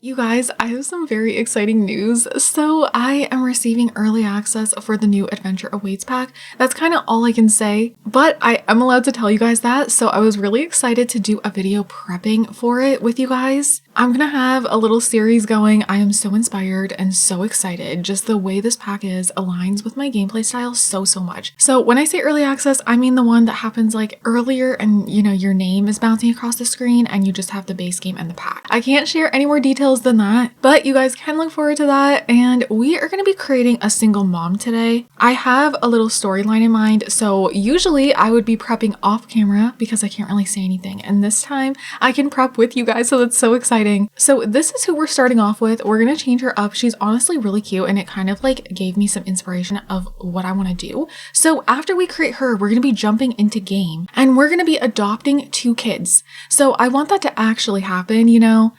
You guys, I have some very exciting news. So I am receiving early access for the new Adventure Awaits pack. That's kind of all I can say, but I am allowed to tell you guys that. So I was really excited to do a video prepping for it with you guys. I'm gonna have a little series going. I am so inspired and so excited. Just the way this pack is aligns with my gameplay style so much. So when I say early access, I mean the one that happens like earlier and your name is bouncing across the screen and you just have the base game and the pack. I can't share any more details than that, but you guys can look forward to that. And we are gonna be creating a single mom today. I have a little storyline in mind. So usually I would be prepping off camera because I can't really say anything. And this time I can prep with you guys. So that's so exciting. So this is who we're starting off with. We're going to change her up. She's honestly really cute and it kind of like gave me some inspiration of what I want to do. So after we create her, we're going to be jumping into game and we're going to be adopting 2 kids. So I want that to actually happen,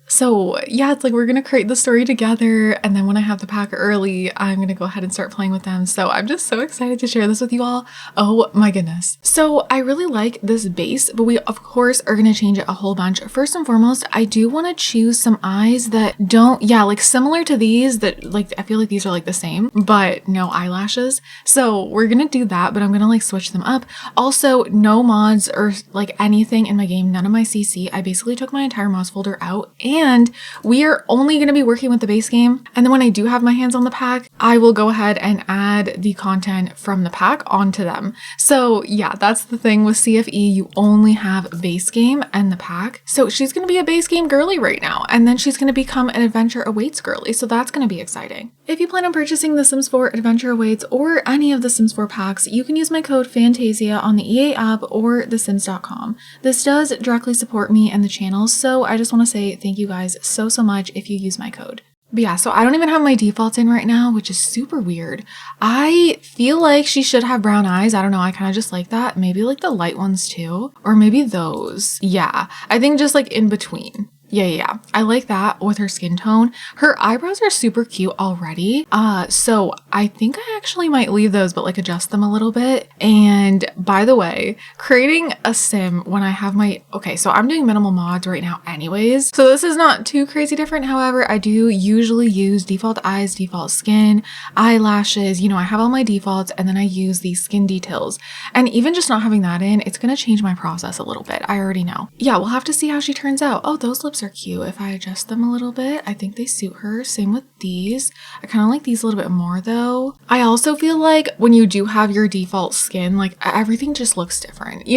So yeah, it's like we're going to create the story together. And then when I have the pack early, I'm going to go ahead and start playing with them. So I'm just so excited to share this with you all. Oh my goodness. So I really like this base, but we of course are going to change it a whole bunch. First and foremost, I do want to choose some eyes that don't, like similar to these that like, I feel like these are like the same, but no eyelashes. So we're going to do that, but I'm going to like switch them up. Also, no mods or like anything in my game, none of my CC. I basically took my entire mods folder out and we are only going to be working with the base game. And then when I do have my hands on the pack, I will go ahead and add the content from the pack onto them. So yeah, that's the thing with CFE. You only have base game and the pack. So she's going to be a base game girly right now. And then she's going to become an Adventure Awaits girly. So that's going to be exciting. If you plan on purchasing The Sims 4 Adventure Awaits or any of the Sims 4 packs, you can use my code Fantasia on the EA app or thesims.com. This does directly support me and the channel. So I just want to say thank you guys so much if you use my code. But yeah, so I don't even have my defaults in right now, which is super weird. I feel like she should have brown eyes. I don't know. I kind of just like that. Maybe like the light ones too, or maybe those. Yeah, I think just like in between. Yeah. I like that with her skin tone. Her eyebrows are super cute already. So I think I actually might leave those, but like adjust them a little bit. And by the way, creating a sim when I have so I'm doing minimal mods right now anyways. So this is not too crazy different. However, I do usually use default eyes, default skin, eyelashes. I have all my defaults and then I use these skin details. And even just not having that in, it's going to change my process a little bit. I already know. Yeah, we'll have to see how she turns out. Oh, those lips are cute. If I adjust them a little bit, I think they suit her. Same with these. I kind of like these a little bit more though. I also feel like when you do have your default skin, like everything just looks different,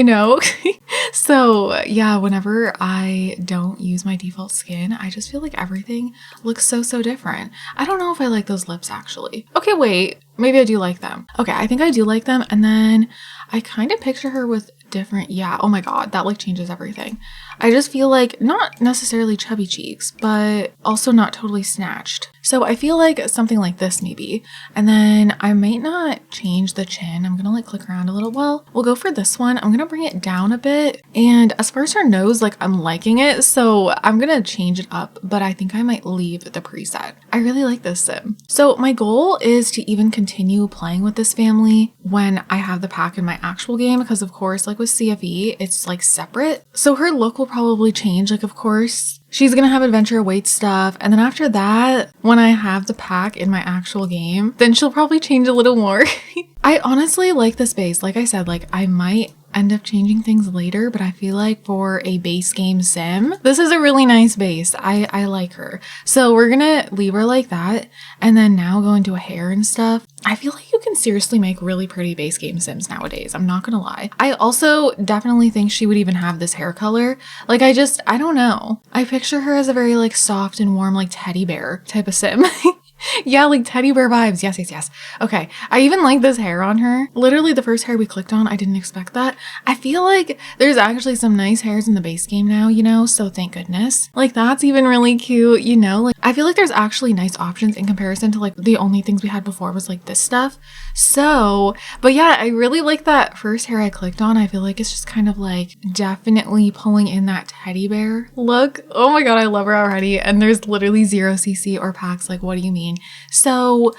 So yeah, whenever I don't use my default skin, I just feel like everything looks so different. I don't know if I like those lips actually. Okay, wait, maybe I do like them. Okay, I think I do like them. And then I kind of picture her with different, oh my god, that like changes everything. I just feel like not necessarily chubby cheeks, but also not totally snatched. So I feel like something like this maybe. And then I might not change the chin. I'm gonna like click around a little. Well, we'll go for this one. I'm gonna bring it down a bit. And as far as her nose, like I'm liking it. So I'm gonna change it up, but I think I might leave the preset. I really like this sim. So my goal is to even continue playing with this family when I have the pack in my actual game, because of course, like with CFE, it's like separate. So her look will probably change. Like, of course, she's gonna have Adventure Awaits stuff. And then after that, when I have the pack in my actual game, then she'll probably change a little more. I honestly like this base. Like I said, like I might end up changing things later, but I feel like for a base game sim, this is a really nice base. I like her. So we're gonna leave her like that. And then now go into a hair and stuff. I feel like you can seriously make really pretty base game sims nowadays. I'm not gonna lie. I also definitely think she would even have this hair color. Like I don't know. I picture her as a very like soft and warm like teddy bear type of sim. Yeah, like teddy bear vibes. Yes. Okay, I even like this hair on her. Literally the first hair we clicked on, I didn't expect that. I feel like there's actually some nice hairs in the base game now, so thank goodness. Like that's even really cute, like I feel like there's actually nice options in comparison to like the only things we had before was like this stuff. So, but yeah, I really like that first hair I clicked on. I feel like it's just kind of like definitely pulling in that teddy bear look. Oh my god, I love her already. And there's literally 0 CC or packs. Like, what do you mean? So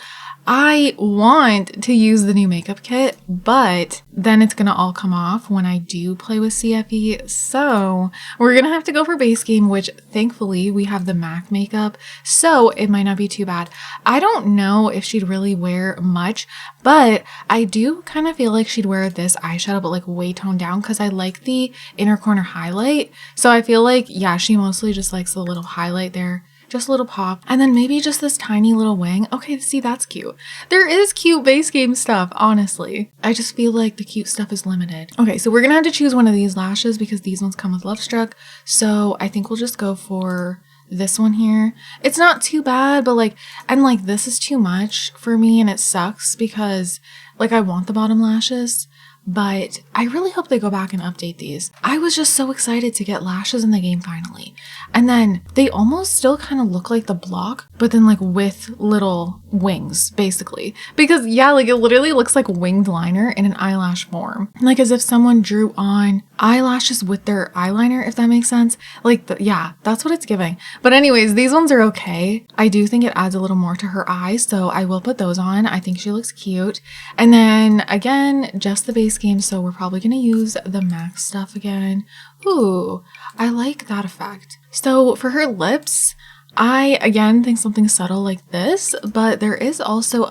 I want to use the new makeup kit, but then it's gonna all come off when I do play with CFE. So we're gonna have to go for base game, which thankfully we have the MAC makeup, so it might not be too bad. I don't know if she'd really wear much, but I do kind of feel like she'd wear this eyeshadow, but like way toned down, because I like the inner corner highlight. So I feel like, yeah, she mostly just likes the little highlight there. Just a little pop, and then maybe just this tiny little wing. Okay, see, that's cute. There is cute base game stuff, honestly. I just feel like the cute stuff is limited. Okay, so we're gonna have to choose one of these lashes because these ones come with Love Struck. So I think we'll just go for this one here. It's not too bad, but like, and like this is too much for me, and it sucks because like I want the bottom lashes. But I really hope they go back and update these. I was just so excited to get lashes in the game finally. And then they almost still kind of look like the block, but then like with little wings, basically. Because yeah, like it literally looks like winged liner in an eyelash form. Like as if someone drew on eyelashes with their eyeliner, if that makes sense. Like, yeah, that's what it's giving. But anyways, these ones are okay. I do think it adds a little more to her eyes, so I will put those on. I think she looks cute. And then again, just the base game, so we're probably gonna use the MAC stuff again. Ooh, I like that effect. So for her lips, I again think something subtle like this, but there is also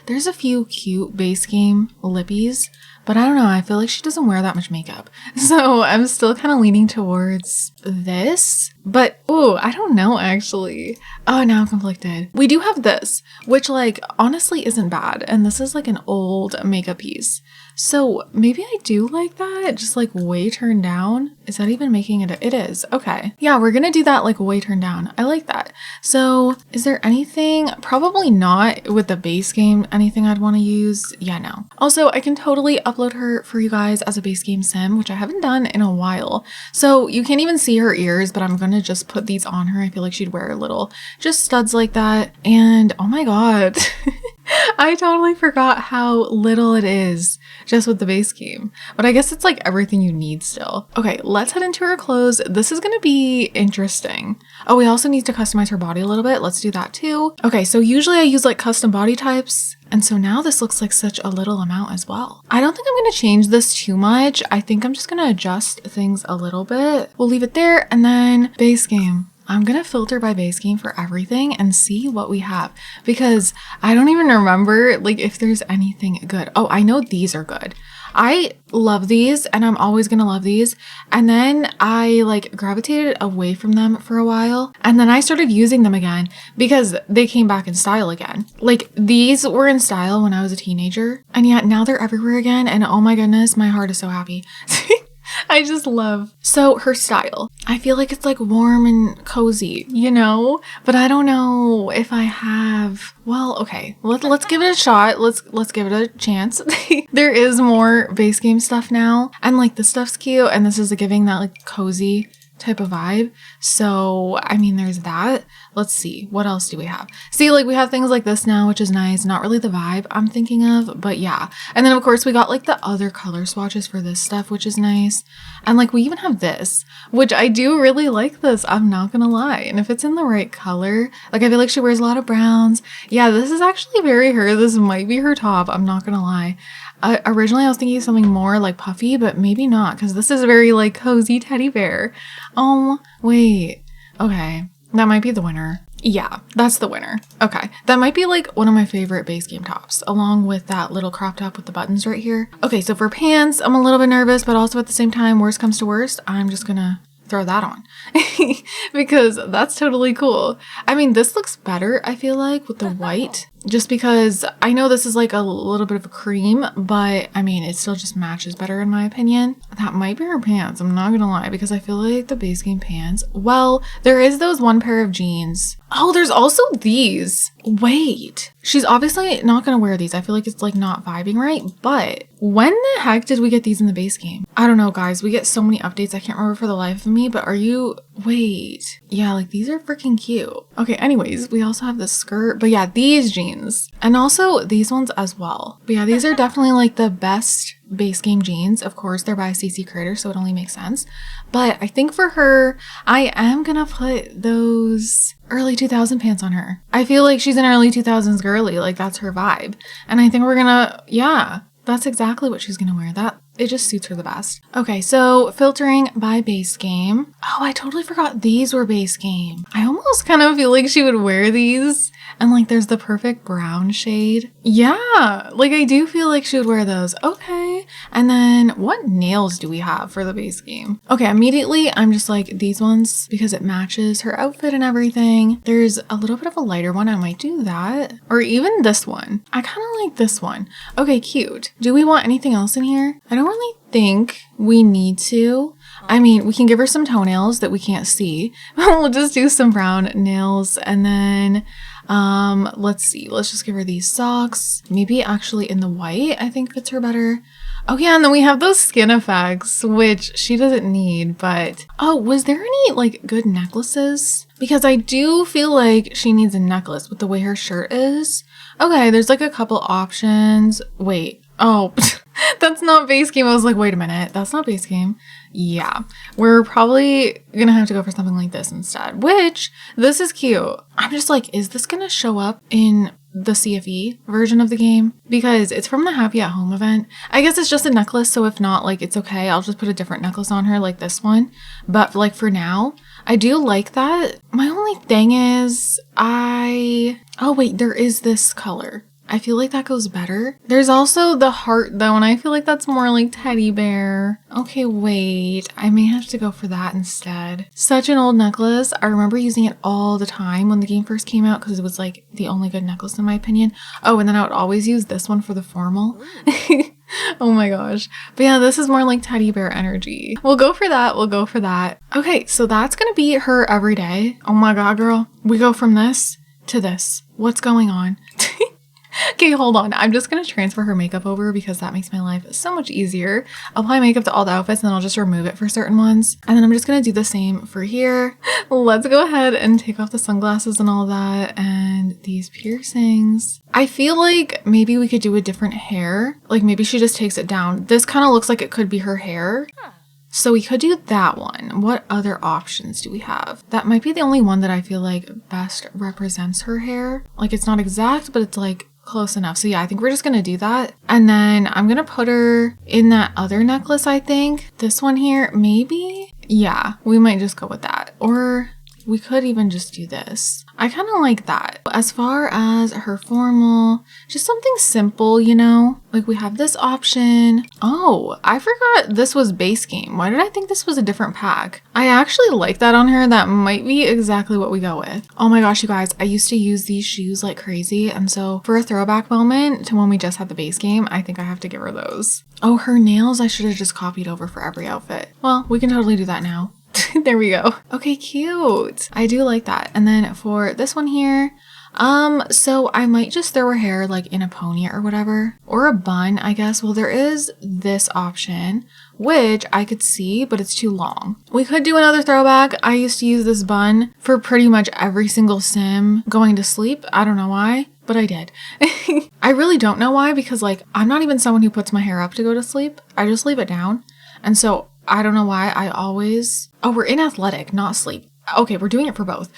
there's a few cute base game lippies, but I don't know, I feel like she doesn't wear that much makeup. So I'm still kind of leaning towards this, but oh, I don't know actually. Oh, now I'm conflicted. We do have this, which like honestly isn't bad. And this is like an old makeup piece. So maybe I do like that, just like way turned down. Is that even making it? It is. Okay. Yeah, we're gonna do that like way turned down. I like that. So is there anything? Probably not with the base game, anything I'd want to use. Yeah, no. Also, I can totally upload her for you guys as a base game sim, which I haven't done in a while. So you can't even see her ears, but I'm gonna just put these on her. I feel like she'd wear little just studs like that. And oh my God. I totally forgot how little it is just with the base game, but I guess it's like everything you need still. Okay, let's head into her clothes. This is gonna be interesting. Oh, we also need to customize her body a little bit. Let's do that too. Okay, so usually I use like custom body types, and so now this looks like such a little amount as well. I don't think I'm gonna change this too much. I think I'm just gonna adjust things a little bit. We'll leave it there, and then base game. I'm gonna filter by base game for everything and see what we have, because I don't even remember like if there's anything good. Oh, I know these are good. I love these and I'm always gonna love these. And then I like gravitated away from them for a while, and then I started using them again because they came back in style again. Like these were in style when I was a teenager, and yet now they're everywhere again, and oh my goodness, my heart is so happy. I just love. So her style, I feel like it's like warm and cozy, you know, but I don't know if I have. Well, okay, let's give it a shot. Let's give it a chance. There is more base game stuff now, and like this stuff's cute, and this is giving that like cozy type of vibe. So I mean, there's that. Let's see, what else do we have? See, like we have things like this now, which is nice. Not really the vibe I'm thinking of, but yeah. And then of course we got like the other color swatches for this stuff, which is nice. And like we even have this, which I do really like this, I'm not gonna lie. And if it's in the right color, like I feel like she wears a lot of browns. Yeah, this is actually very her. This might be her top, I'm not gonna lie. Originally I was thinking something more like puffy, but maybe not, because this is very like cozy teddy bear. Oh, wait. Okay, that might be the winner. Yeah, that's the winner. Okay, that might be like one of my favorite base game tops, along with that little crop top with the buttons right here. Okay, so for pants, I'm a little bit nervous, but also at the same time, worst comes to worst, I'm just gonna throw that on because that's totally cool. I mean, this looks better, I feel like, with the white, just because I know this is like a little bit of a cream, but I mean, it still just matches better in my opinion. That might be her pants, I'm not gonna lie, because I feel like the base game pants, well, there is those one pair of jeans. Oh, there's also these. Wait, she's obviously not gonna wear these. I feel like it's like not vibing right, but when the heck did we get these in the base game? I don't know, guys, we get so many updates, I can't remember for the life of me, but are you Wait, yeah, like these are freaking cute. Okay, anyways, we also have this skirt, but yeah, these jeans and also these ones as well. But yeah, these are definitely like the best base game jeans. Of course, they're by CC Creator, so it only makes sense. But I think for her, I am gonna put those early 2000 pants on her. I feel like she's an early 2000s girly, like that's her vibe. And I think we're gonna, yeah, that's exactly what she's gonna wear. It just suits her the best. Okay, so filtering by base game. Oh, I totally forgot these were base game. I almost kind of feel like she would wear these. And like there's the perfect brown shade. Yeah, like I do feel like she would wear those. Okay. And then what nails do we have for the base game? Okay, immediately I'm just like these ones because it matches her outfit and everything. There's a little bit of a lighter one. I might do that. Or even this one. I kind of like this one. Okay, cute. Do we want anything else in here? I don't really think we need to. I mean, we can give her some toenails that we can't see. We'll just do some brown nails and then let's see. Let's just give her these socks. Maybe actually in the white, I think fits her better. Oh yeah, and then we have those skin effects, which she doesn't need, but oh, was there any like good necklaces? Because I do feel like she needs a necklace with the way her shirt is. Okay, there's like a couple options. Wait, oh, that's not base game. I was like, wait a minute, that's not base game. Yeah, we're probably gonna have to go for something like this instead, which this is cute. I'm just like, is this gonna show up in the CFE version of the game? Because it's from the Happy at Home event. I guess it's just a necklace, so if not, like, it's okay. I'll just put a different necklace on her like this one. But like for now, I do like that. My only thing is oh wait, there is this color. I feel like that goes better. There's also the heart though, and I feel like that's more like teddy bear. Okay, wait, I may have to go for that instead. Such an old necklace. I remember using it all the time when the game first came out because it was like the only good necklace in my opinion. Oh, and then I would always use this one for the formal. Oh my gosh. But yeah, this is more like teddy bear energy. We'll go for that. We'll go for that. Okay, so that's gonna be her everyday. Oh my god, girl. We go from this to this. What's going on? Okay, hold on. I'm just going to transfer her makeup over because that makes my life so much easier. Apply makeup to all the outfits and then I'll just remove it for certain ones. And then I'm just going to do the same for here. Let's go ahead and take off the sunglasses and all that and these piercings. I feel like maybe we could do a different hair. Like maybe she just takes it down. This kind of looks like it could be her hair. So we could do that one. What other options do we have? That might be the only one that I feel like best represents her hair. Like it's not exact, but it's like close enough. So yeah, I think we're just gonna do that. And then I'm gonna put her in that other necklace, I think. This one here, maybe? Yeah, we might just go with that. Or we could even just do this. I kind of like that. As far as her formal, just something simple, you know? Like we have this option. Oh, I forgot this was base game. Why did I think this was a different pack? I actually like that on her. That might be exactly what we go with. Oh my gosh, you guys, I used to use these shoes like crazy. And so for a throwback moment to when we just had the base game, I think I have to give her those. Oh, her nails, I should have just copied over for every outfit. Well, we can totally do that now. There we go. Okay, cute. I do like that. And then for this one here, so I might just throw her hair like in a pony or whatever, or a bun, I guess. Well, there is this option, which I could see, but it's too long. We could do another throwback. I used to use this bun for pretty much every single sim going to sleep. I don't know why, but I did. I really don't know why, because like, I'm not even someone who puts my hair up to go to sleep. I just leave it down. And so I don't know why I always, oh, we're in athletic, not sleep. Okay, we're doing it for both.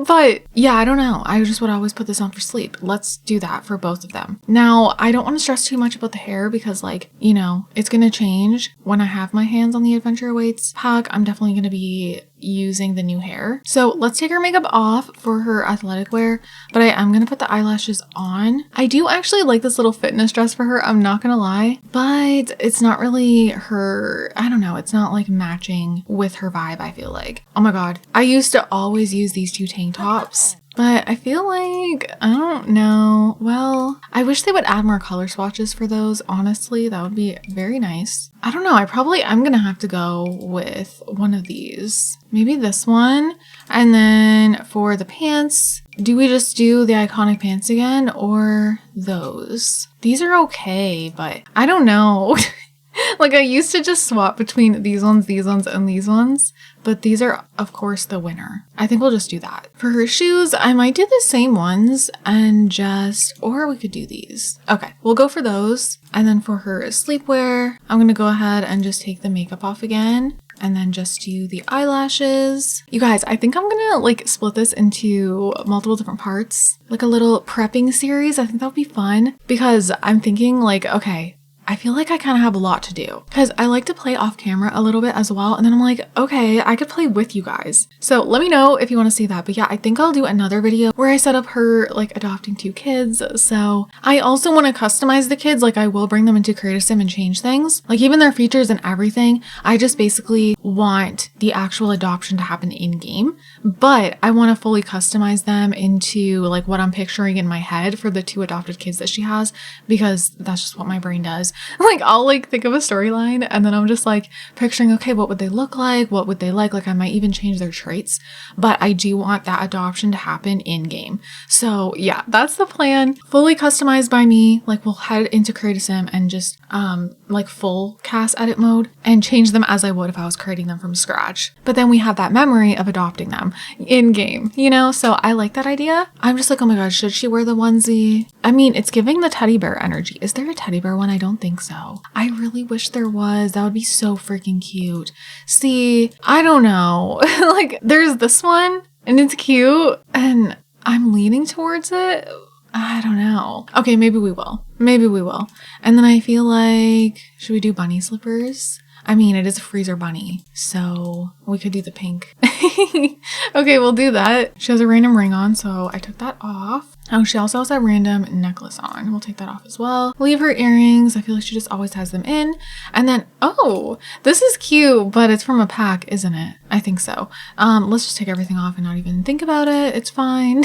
But yeah, I don't know. I just would always put this on for sleep. Let's do that for both of them. Now, I don't want to stress too much about the hair because like, you know, it's going to change when I have my hands on the Adventure Awaits pack. I'm definitely going to be using the new hair. So let's take her makeup off for her athletic wear, but I am going to put the eyelashes on. I do actually like this little fitness dress for her. I'm not going to lie, but it's not really her. I don't know. It's not like matching with her vibe, I feel like. Oh my God. I used to always use these two tank tops, but I feel like, I don't know. Well, I wish they would add more color swatches for those. Honestly, that would be very nice. I don't know. I'm going to have to go with one of these. Maybe this one. And then for the pants, do we just do the iconic pants again or those? These are okay, but I don't know. Like I used to just swap between these ones, and these ones, but these are of course the winner. I think we'll just do that. For her shoes, I might do the same ones and just, or we could do these. Okay, we'll go for those. And then for her sleepwear, I'm gonna go ahead and just take the makeup off again. And then just do the eyelashes. You guys, I think I'm gonna like split this into multiple different parts, like a little prepping series. I think that would be fun because I'm thinking like, okay, I feel like I kind of have a lot to do because I like to play off camera a little bit as well. And then I'm like, okay, I could play with you guys. So let me know if you want to see that. But yeah, I think I'll do another video where I set up her like adopting 2 kids. So I also want to customize the kids. Like I will bring them into Create a Sim and change things, like even their features and everything. I just basically want the actual adoption to happen in game, but I want to fully customize them into like what I'm picturing in my head for the 2 adopted kids that she has, because that's just what my brain does. Like I'll like think of a storyline and then I'm just like picturing, okay, what would they look like? What would they like? Like I might even change their traits, but I do want that adoption to happen in game. So yeah, that's the plan. Fully customized by me. Like we'll head into Create a Sim and just like full cast edit mode and change them as I would if I was creating them from scratch. But then we have that memory of adopting them in game, you know? So I like that idea. I'm just like, oh my god, should she wear the onesie? I mean, it's giving the teddy bear energy. Is there a teddy bear one? I don't think so. I really wish there was. That would be so freaking cute. See, I don't know. Like there's this one and it's cute and I'm leaning towards it. I don't know. Okay, maybe we will. Maybe we will. And then I feel like, should we do bunny slippers? I mean, it is a freezer bunny, so we could do the pink. Okay, we'll do that. She has a random ring on, so I took that off. Oh, she also has that random necklace on. We'll take that off as well. Leave her earrings. I feel like she just always has them in. And then, oh, this is cute, but it's from a pack, isn't it? I think so. Let's just take everything off and not even think about it. It's fine.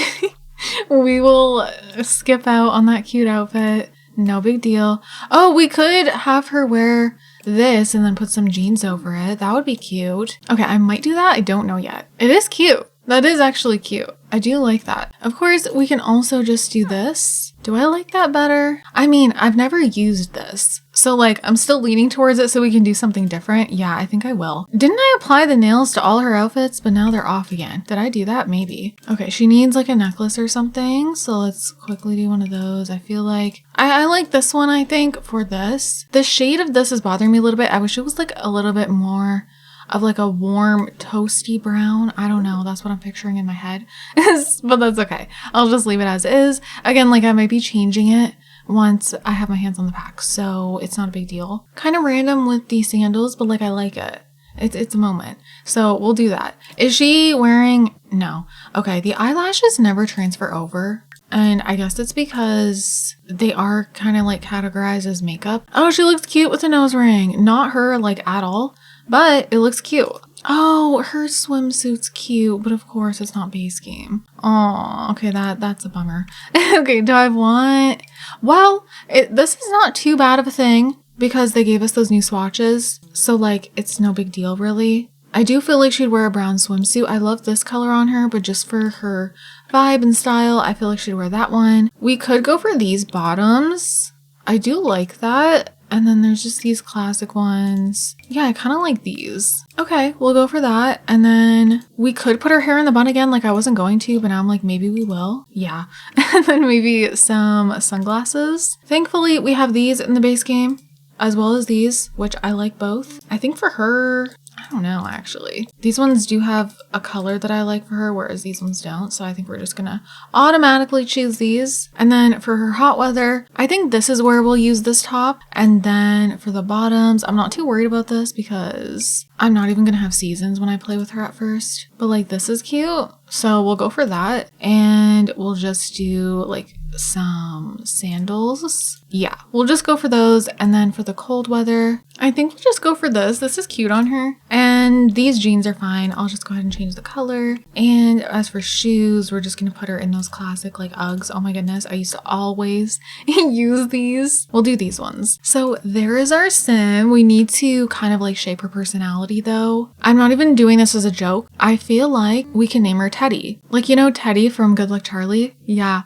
We will skip out on that cute outfit. No big deal. Oh, we could have her wear this and then put some jeans over it. That would be cute. Okay, I might do that. I don't know yet. It is cute. That is actually cute. I do like that. Of course, we can also just do this. Do I like that better? I mean, I've never used this. So like, I'm still leaning towards it so we can do something different. Yeah, I think I will. Didn't I apply the nails to all her outfits, but now they're off again? Did I do that? Maybe. Okay, she needs like a necklace or something. So let's quickly do one of those. I feel like I like this one, I think, for this. The shade of this is bothering me a little bit. I wish it was like a little bit more of like a warm toasty brown. I don't know, that's what I'm picturing in my head. But that's okay. I'll just leave it as is. Again, like I might be changing it once I have my hands on the pack, so it's not a big deal. Kind of random with the sandals, but like I like it. It's a moment. So we'll do that. Is she wearing? No. Okay, the eyelashes never transfer over. And I guess it's because they are kind of like categorized as makeup. Oh, she looks cute with a nose ring. Not her like at all, but it looks cute. Oh, her swimsuit's cute, but of course it's not base game. Oh, okay, that's a bummer. Okay, do I want? Well, this is not too bad of a thing because they gave us those new swatches, so like it's no big deal really. I do feel like she'd wear a brown swimsuit. I love this color on her, but just for her vibe and style, I feel like she'd wear that one. We could go for these bottoms. I do like that. And then there's just these classic ones. Yeah, I kind of like these. Okay, we'll go for that. And then we could put her hair in the bun again, like I wasn't going to, but now I'm like, maybe we will. Yeah. And then maybe some sunglasses. Thankfully, we have these in the base game, as well as these, which I like both. I think for her, I don't know, actually. These ones do have a color that I like for her, whereas these ones don't. So I think we're just gonna automatically choose these. And then for her hot weather, I think this is where we'll use this top. And then for the bottoms, I'm not too worried about this because I'm not even gonna have seasons when I play with her at first. But like, this is cute. So we'll go for that. And we'll just do like some sandals. Yeah, we'll just go for those. And then for the cold weather, I think we'll just go for this. This is cute on her. And these jeans are fine. I'll just go ahead and change the color. And as for shoes, we're just gonna put her in those classic like Uggs. Oh my goodness, I used to always use these. We'll do these ones. So there is our sim. We need to kind of like shape her personality though. I'm not even doing this as a joke. I feel like we can name her Teddy. Like, you know Teddy from Good Luck Charlie? Yeah.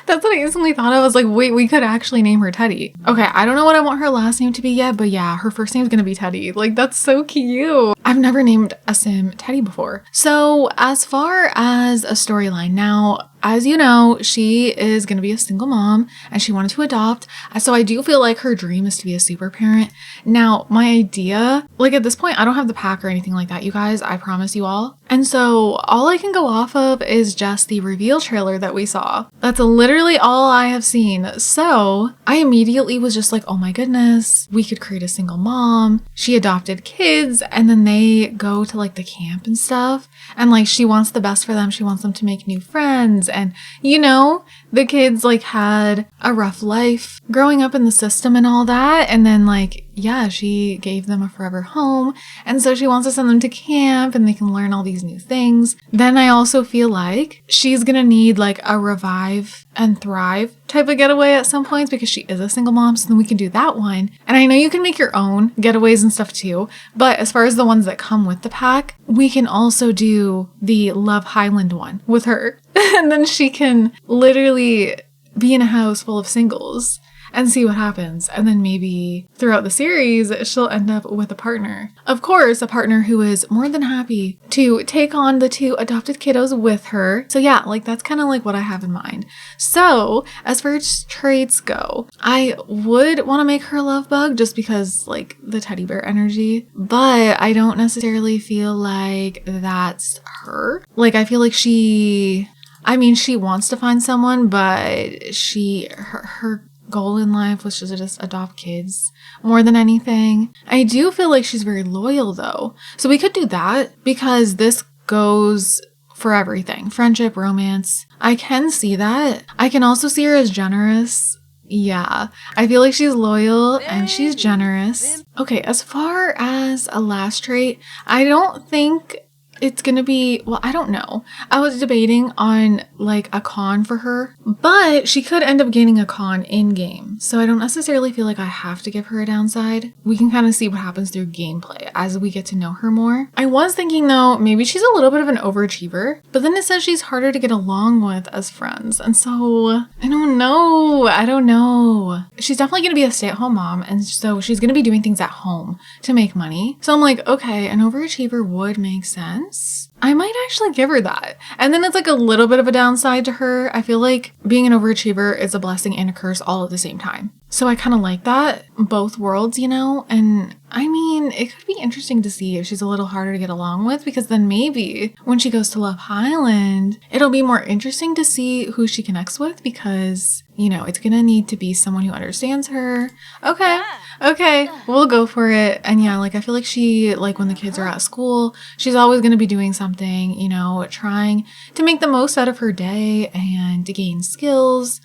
That's what I instantly thought. I was like, wait, we could actually name her Teddy. Okay, I don't know what I want her last name to be yet, but yeah, her first name is gonna be Teddy. Like, that's so cute. I've never named a sim Teddy before. So as far as a storyline now, as you know, she is going to be a single mom and she wanted to adopt. So I do feel like her dream is to be a super parent. Now, my idea, like at this point, I don't have the pack or anything like that, you guys, I promise you all. And so all I can go off of is just the reveal trailer that we saw. That's literally all I have seen. So I immediately was just like, oh my goodness, we could create a single mom. She adopted kids and then they go to like the camp and stuff. And like she wants the best for them. She wants them to make new friends. And you know, the kids like had a rough life growing up in the system and all that. And then like, yeah, she gave them a forever home. And so she wants to send them to camp and they can learn all these new things. Then I also feel like she's gonna need like a revive and thrive type of getaway at some points because she is a single mom. So then we can do that one. And I know you can make your own getaways and stuff too. But as far as the ones that come with the pack, we can also do the Love Highland one with her. And then she can literally be in a house full of singles and see what happens. And then maybe throughout the series, she'll end up with a partner. Of course, a partner who is more than happy to take on the 2 adopted kiddos with her. So yeah, like that's kind of like what I have in mind. So as far as traits go, I would want to make her a love bug just because like the teddy bear energy, but I don't necessarily feel like that's her. Like I feel like she wants to find someone, but her goal in life was to just adopt kids more than anything. I do feel like she's very loyal though. So we could do that because this goes for everything. Friendship, romance. I can see that. I can also see her as generous. Yeah, I feel like she's loyal and she's generous. Okay, as far as a last trait, I don't think it's gonna be, well, I don't know. I was debating on like a con for her, but she could end up gaining a con in game. So I don't necessarily feel like I have to give her a downside. We can kind of see what happens through gameplay as we get to know her more. I was thinking though, maybe she's a little bit of an overachiever, but then it says she's harder to get along with as friends. And so I don't know. She's definitely gonna be a stay-at-home mom. And so she's gonna be doing things at home to make money. So I'm like, okay, an overachiever would make sense. I might actually give her that. And then it's like a little bit of a downside to her. I feel like being an overachiever is a blessing and a curse all at the same time. So I kind of like that, both worlds, you know? And I mean, it could be interesting to see if she's a little harder to get along with, because then maybe when she goes to Love Highland, it'll be more interesting to see who she connects with because, you know, it's gonna need to be someone who understands her. Okay, we'll go for it. And yeah, like I feel like she, like when the kids are at school, she's always gonna be doing something, you know, trying to make the most out of her day and to gain skills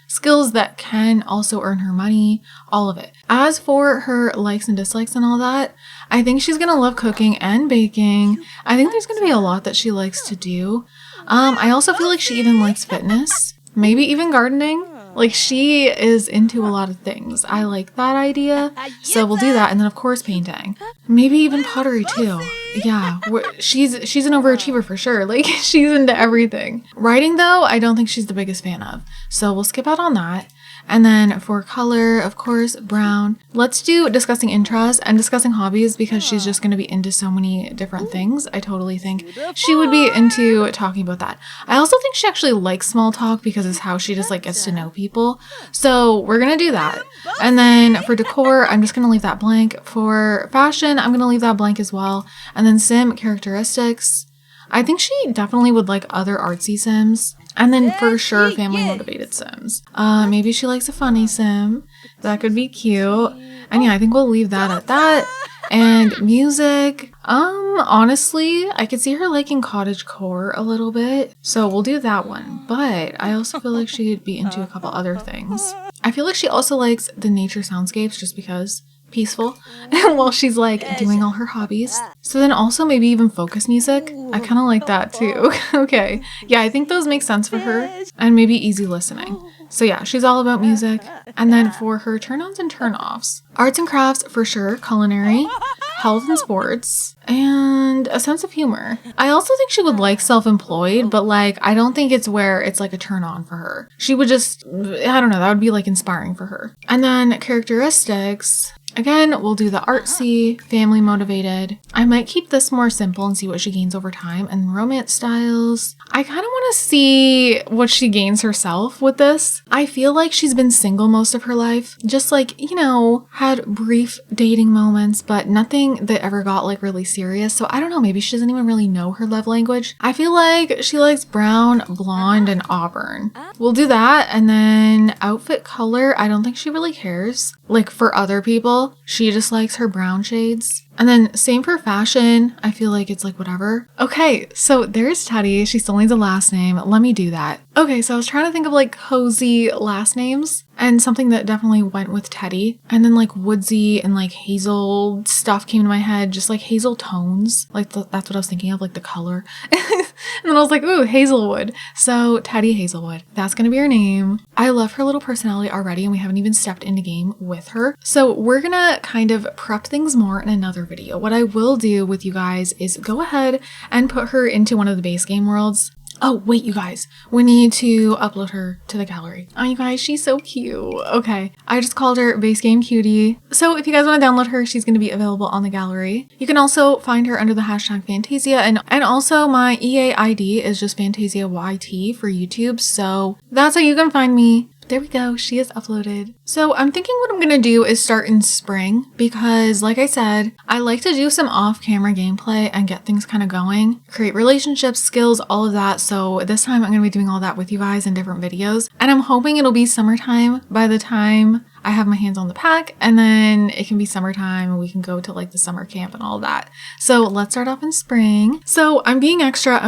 that can also earn her money, all of it. As for her likes and dislikes and all that, I think she's gonna love cooking and baking. I think there's gonna be a lot that she likes to do. I also feel like she even likes fitness, maybe even gardening. Like she is into a lot of things. I like that idea. So we'll do that. And then of course painting. Maybe even pottery too. Yeah, she's an overachiever for sure. Like she's into everything. Writing though, I don't think she's the biggest fan of. So we'll skip out on that. And then for color, of course, brown. Let's do discussing interests and discussing hobbies because she's just going to be into so many different things. I totally think she would be into talking about that. I also think she actually likes small talk because it's how she just like gets to know people. So we're going to do that. And then for decor, I'm just going to leave that blank. For fashion, I'm going to leave that blank as well. And then sim characteristics. I think she definitely would like other artsy sims. And then for sure, family motivated sims. Maybe she likes a funny sim. That could be cute. And yeah, I think we'll leave that at that. And music. Honestly, I could see her liking cottagecore a little bit. So we'll do that one. But I also feel like she'd be into a couple other things. I feel like she also likes the nature soundscapes just because. Peaceful while she's like doing all her hobbies. So then also maybe even focus music. I kind of like that too. Okay. Yeah, I think those make sense for her and maybe easy listening. So yeah, she's all about music. And then for her turn-ons and turn-offs, arts and crafts for sure, culinary, health and sports, and a sense of humor. I also think she would like self-employed, but like, I don't think it's where it's like a turn on for her. She would just, I don't know, that would be like inspiring for her. And then characteristics. Again, we'll do the artsy, family motivated. I might keep this more simple and see what she gains over time. And romance styles. I kind of want to see what she gains herself with this. I feel like she's been single most of her life. Just like, you know, had brief dating moments, but nothing that ever got like really serious. So I don't know, maybe she doesn't even really know her love language. I feel like she likes brown, blonde, and auburn. We'll do that. And then outfit color, I don't think she really cares. Like for other people, she just likes her brown shades. And then same for fashion. I feel like it's like whatever. Okay, so there's Teddy. She still needs a last name. Let me do that. Okay, so I was trying to think of like cozy last names and something that definitely went with Teddy. And then like woodsy and like hazel stuff came to my head. Just like hazel tones. Like that's what I was thinking of, like the color. And then I was like, ooh, Hazelwood. So Teddy Hazelwood. That's going to be her name. I love her little personality already and we haven't even stepped into game with her. So we're going to kind of prep things more in another video. What I will do with you guys is go ahead and put her into one of the base game worlds. Oh, wait, you guys, we need to upload her to the gallery. Oh, you guys, she's so cute. Okay, I just called her Base Game Cutie. So if you guys want to download her, she's going to be available on the gallery. You can also find her under the hashtag Fantasia, and also my EA ID is just FantasiaYT for YouTube. So that's how you can find me. There we go. She is uploaded. So I'm thinking what I'm going to do is start in spring because like I said, I like to do some off-camera gameplay and get things kind of going, create relationships, skills, all of that. So this time I'm going to be doing all that with you guys in different videos. And I'm hoping it'll be summertime by the time I have my hands on the pack, and then it can be summertime and we can go to like the summer camp and all that. So let's start off in spring. So I'm being extra.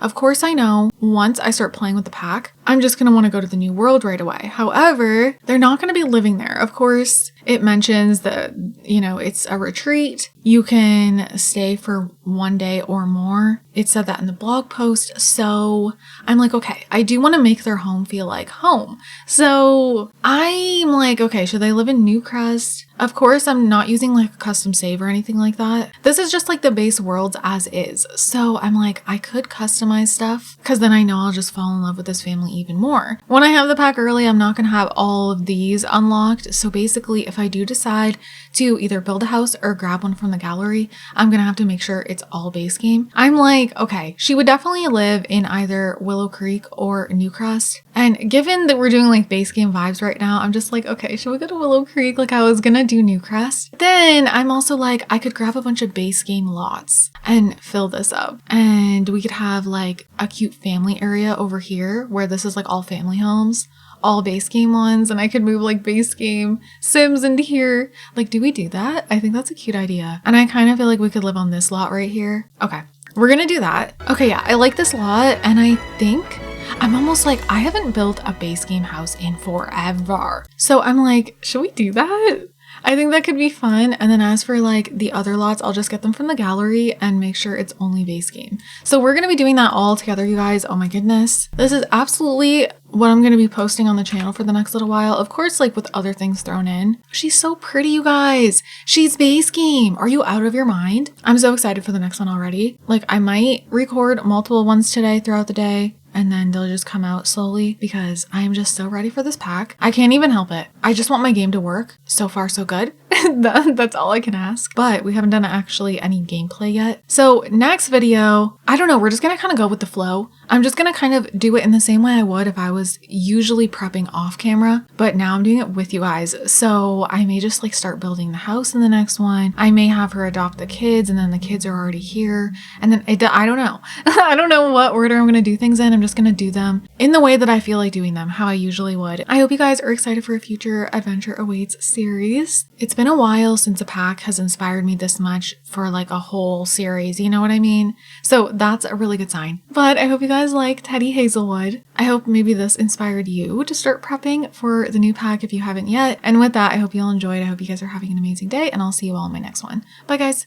Of course, I know once I start playing with the pack, I'm just going to want to go to the new world right away. However, they're not going to be living there. Of course, it mentions that, you know, it's a retreat. You can stay for 1 day or more. It said that in the blog post. So I'm like, okay, I do want to make their home feel like home. So I'm like, okay, should they live in Newcrest? Of course, I'm not using like a custom save or anything like that. This is just like the base worlds as is. So I'm like, I could customize stuff because then I know I'll just fall in love with this family even more. When I have the pack early, I'm not going to have all of these unlocked. So basically, if I do decide to either build a house or grab one from the gallery, I'm going to have to make sure it's all base game. I'm like, okay, she would definitely live in either Willow Creek or Newcrest. And given that we're doing like base game vibes right now, I'm just like, okay, should we go to Willow Creek? Like I was gonna do Newcrest. Then I'm also like, I could grab a bunch of base game lots and fill this up. And we could have like a cute family area over here where this is like all family homes, all base game ones. And I could move like base game Sims into here. Like, do we do that? I think that's a cute idea. And I kind of feel like we could live on this lot right here. Okay, we're gonna do that. Okay, yeah, I like this lot. And I think I'm almost like, I haven't built a base game house in forever. So I'm like, should we do that? I think that could be fun. And then as for like the other lots, I'll just get them from the gallery and make sure it's only base game. So we're going to be doing that all together, you guys. Oh my goodness. This is absolutely what I'm going to be posting on the channel for the next little while. Of course, like with other things thrown in. She's so pretty, you guys. She's base game. Are you out of your mind? I'm so excited for the next one already. Like I might record multiple ones today throughout the day, and then they'll just come out slowly because I'm just so ready for this pack. I can't even help it. I just want my game to work. So far, so good. That's all I can ask. But we haven't done actually any gameplay yet. So next video, I don't know, we're just gonna kind of go with the flow. I'm just gonna kind of do it in the same way I would if I was usually prepping off camera, but now I'm doing it with you guys. So I may just like start building the house in the next one. I may have her adopt the kids and then the kids are already here. And then I don't know. I don't know what order I'm gonna do things in. I'm just gonna do them in the way that I feel like doing them, how I usually would. I hope you guys are excited for a future Adventure Awaits series. It's been a while since a pack has inspired me this much for like a whole series, you know what I mean? So that's a really good sign. But I hope you guys like Teddy Hazelwood. I hope maybe this inspired you to start prepping for the new pack if you haven't yet. And with that, I hope you all enjoyed. I hope you guys are having an amazing day, and I'll see you all in my next one. Bye guys.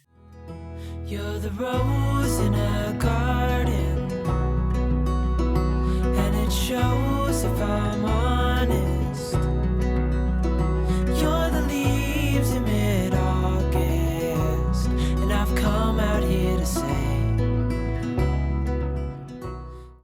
You're the rose in a garden, and it shows.